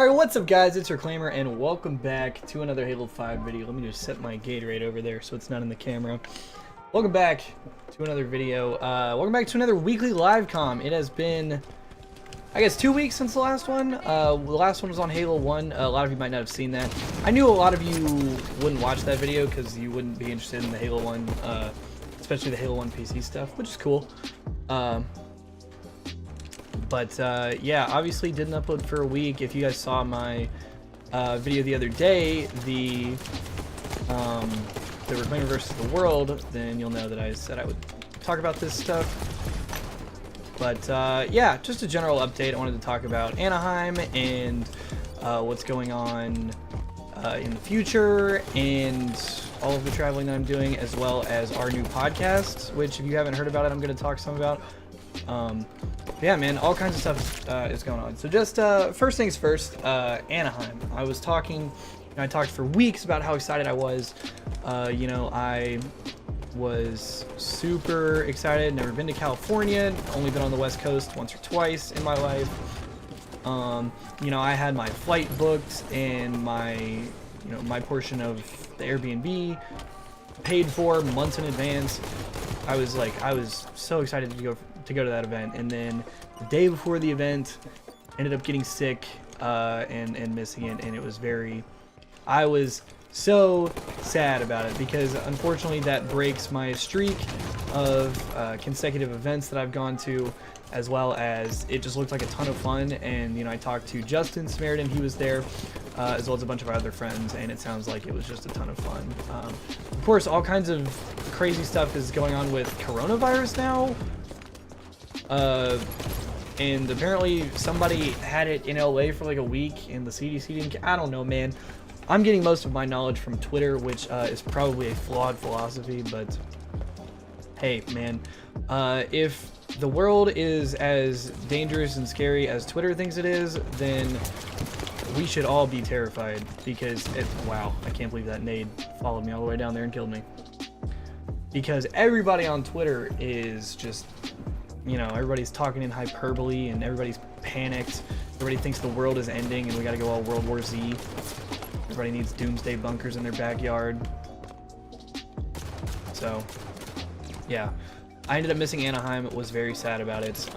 Alright, what's up guys, it's Reclaimer and welcome back to another Halo 5 video. Let me just set my Gatorade over there so it's not in the camera. Welcome back to another video. Welcome back to another weekly live comm. It has been, I guess, 2 weeks since the last one. The last one was on Halo 1. A lot of you might not have seen that. I knew a lot of you wouldn't watch that video because you wouldn't be interested in the Halo 1, especially the Halo 1 PC stuff, which is cool. Yeah, obviously didn't upload for a week. If you guys saw my video the other day, the Reclaimer versus the World, then you'll know that I said I would talk about this stuff. But yeah, just a general update. I wanted to talk about Anaheim and what's going on in the future and all of the traveling that I'm doing, as well as our new podcast, which if you haven't heard about it, I'm going to talk some about. Yeah, man, all kinds of stuff is going on. So just first things first, Anaheim. I talked for weeks about how excited I was. You know, I was super excited. Never been to California. Only been on the West Coast once or twice in my life. You know, I had my flight booked and my portion of the Airbnb paid for months in advance. I was so excited to go to that event, and then the day before the event ended up getting sick and missing it, and it was I was so sad about it because unfortunately that breaks my streak of consecutive events that I've gone to, as well as it just looked like a ton of fun. And you know, I talked to Justin Samaritan, he was there, as well as a bunch of our other friends, and it sounds like it was just a ton of fun. Of course, all kinds of crazy stuff is going on with coronavirus now. And apparently somebody had it in LA for like a week and the CDC didn't. I don't know, man. I'm getting most of my knowledge from Twitter, which is probably a flawed philosophy, but hey, man, if the world is as dangerous and scary as Twitter thinks it is, then we should all be terrified, because wow, I can't believe that nade followed me all the way down there and killed me. Because everybody on Twitter is just, you know, everybody's talking in hyperbole and everybody's panicked. Everybody thinks the world is ending and we gotta go all World War Z. Everybody needs doomsday bunkers in their backyard. So, yeah. I ended up missing Anaheim. Was very sad about it.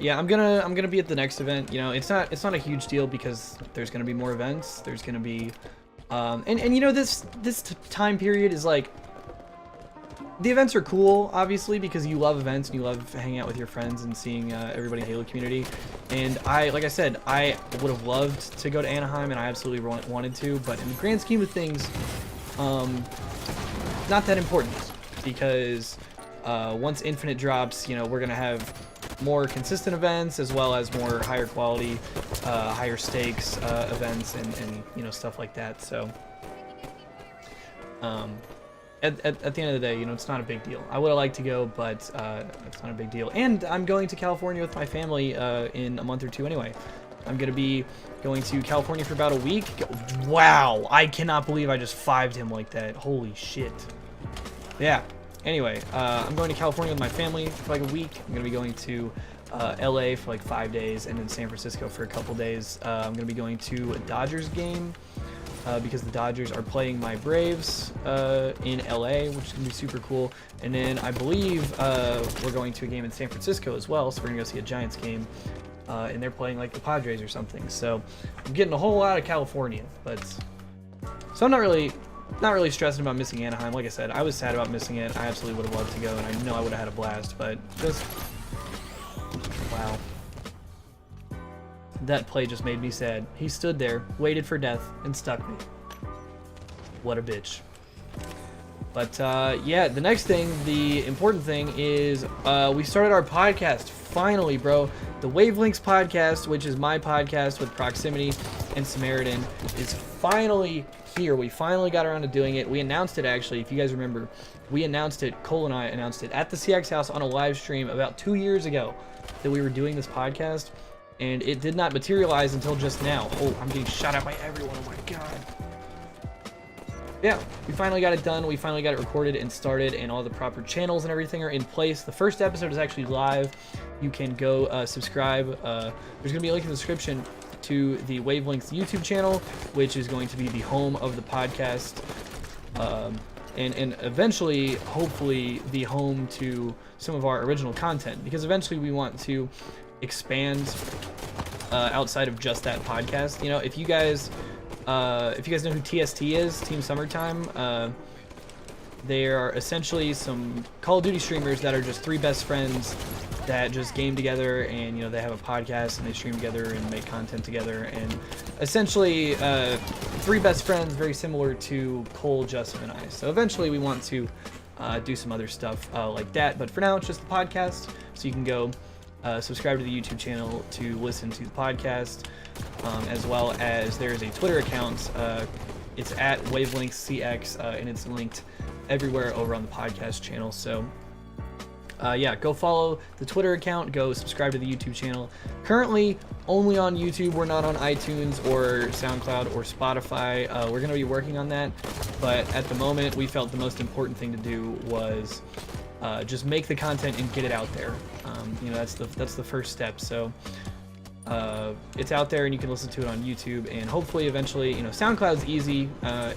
Yeah, I'm gonna be at the next event. You know, it's not a huge deal because there's gonna be more events. There's gonna be, and you know, this time period is like, the events are cool, obviously, because you love events and you love hanging out with your friends and seeing everybody in the Halo community. And like I said, I would have loved to go to Anaheim, and I absolutely wanted to, but in the grand scheme of things, not that important, because once Infinite drops, you know, we're gonna have more consistent events, as well as more higher quality, higher stakes events, and you know, stuff like that. So at the end of the day, you know, it's not a big deal. I would have liked to go, but it's not a big deal. And I'm going to California with my family in a month or two anyway. I'm going to be going to California for about a week. Wow, I cannot believe I just 5'd him like that. Holy shit. Yeah, anyway, I'm going to California with my family for like a week. I'm going to be going to LA for like 5 days, and then San Francisco for a couple days. I'm going to be going to a Dodgers game, because the Dodgers are playing my Braves in LA, which is going to be super cool. And then I believe we're going to a game in San Francisco as well, so we're going to go see a Giants game, and they're playing like the Padres or something. So I'm getting a whole lot of California, so I'm not really stressing about missing Anaheim. Like I said, I was sad about missing it. I absolutely would have loved to go, and I know I would have had a blast, but just, wow. That play just made me sad. He stood there, waited for death, and stuck me. What a bitch. But yeah, the next thing, the important thing is we started our podcast. Finally, bro. The Wavelengths podcast, which is my podcast with Proximity and Samaritan, is finally here. We finally got around to doing it. We announced it, actually, if you guys remember. We announced it, Cole and I announced it at the CX house on a live stream about 2 years ago that we were doing this podcast. And it did not materialize until just now. Oh, I'm getting shot at by everyone. Oh my god. Yeah, we finally got it done. We finally got it recorded and started, and all the proper channels and everything are in place. The first episode is actually live. you can go subscribe. There's going to be a link in the description to the Wavelengths YouTube channel, which is going to be the home of the podcast, and eventually, hopefully, the home to some of our original content, because eventually we want to expand outside of just that podcast. You know, if you guys know who TST is, Team Summertime, they are essentially some Call of Duty streamers that are just three best friends that just game together, and you know, they have a podcast and they stream together and make content together, and essentially three best friends, very similar to Cole, Justin, and I. So eventually we want to do some other stuff like that, but for now it's just the podcast, so you can go subscribe to the YouTube channel to listen to the podcast, as well as there's a Twitter account. It's at wavelengthscx, and it's linked everywhere over on the podcast channel. So yeah, go follow the Twitter account, go subscribe to the YouTube channel. Currently only on YouTube. We're not on iTunes or SoundCloud or Spotify. We're going to be working on that, but at the moment we felt the most important thing to do was just make the content and get it out there. You know, that's the first step. So it's out there and you can listen to it on YouTube, and hopefully eventually, you know, SoundCloud's easy.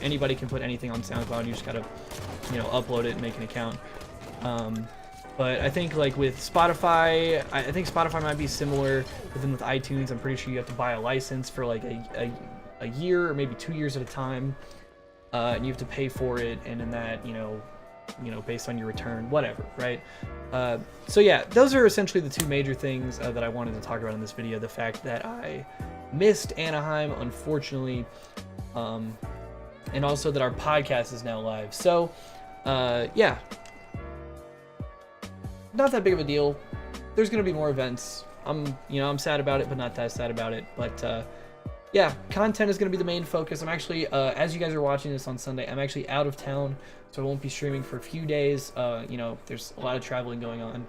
Anybody can put anything on SoundCloud. You just gotta, you know, upload it and make an account. But I think like with Spotify, I think Spotify might be similar, but then with iTunes, I'm pretty sure you have to buy a license for like a year or maybe 2 years at a time, and you have to pay for it, and in that, you know, based on your return, whatever, right? So yeah, those are essentially the two major things that I wanted to talk about in this video. The fact that I missed Anaheim, unfortunately, and also that our podcast is now live. So yeah, not that big of a deal. There's gonna be more events. I'm sad about it, but not that sad about it. But yeah, content is going to be the main focus. I'm actually, as you guys are watching this on Sunday, I'm actually out of town, so I won't be streaming for a few days. You know, there's a lot of traveling going on,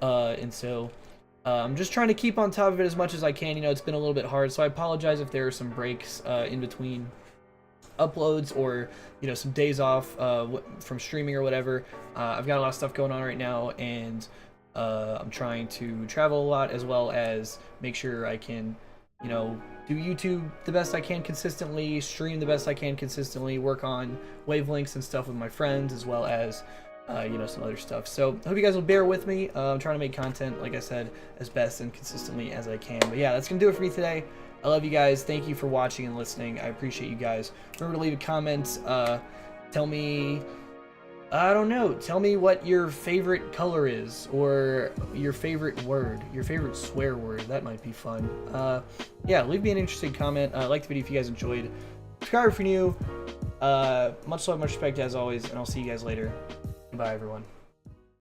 and so I'm just trying to keep on top of it as much as I can. You know, it's been a little bit hard, so I apologize if there are some breaks in between uploads, or you know, some days off from streaming or whatever. I've got a lot of stuff going on right now, and I'm trying to travel a lot, as well as make sure I can, you know, do YouTube the best I can consistently, stream the best I can consistently, work on wavelengths and stuff with my friends, as well as you know, some other stuff. So I hope you guys will bear with me. I'm trying to make content, like I said, as best and consistently as I can. But yeah, that's gonna do it for me today. I love you guys. Thank you for watching and listening. I appreciate you guys. Remember to leave a comment. Tell me, I don't know, tell me what your favorite color is, or your favorite word, your favorite swear word. That might be fun. Yeah, leave me an interesting comment. Like the video if you guys enjoyed. Subscribe if you're new. Much love, much respect as always, and I'll see you guys later. Bye, everyone.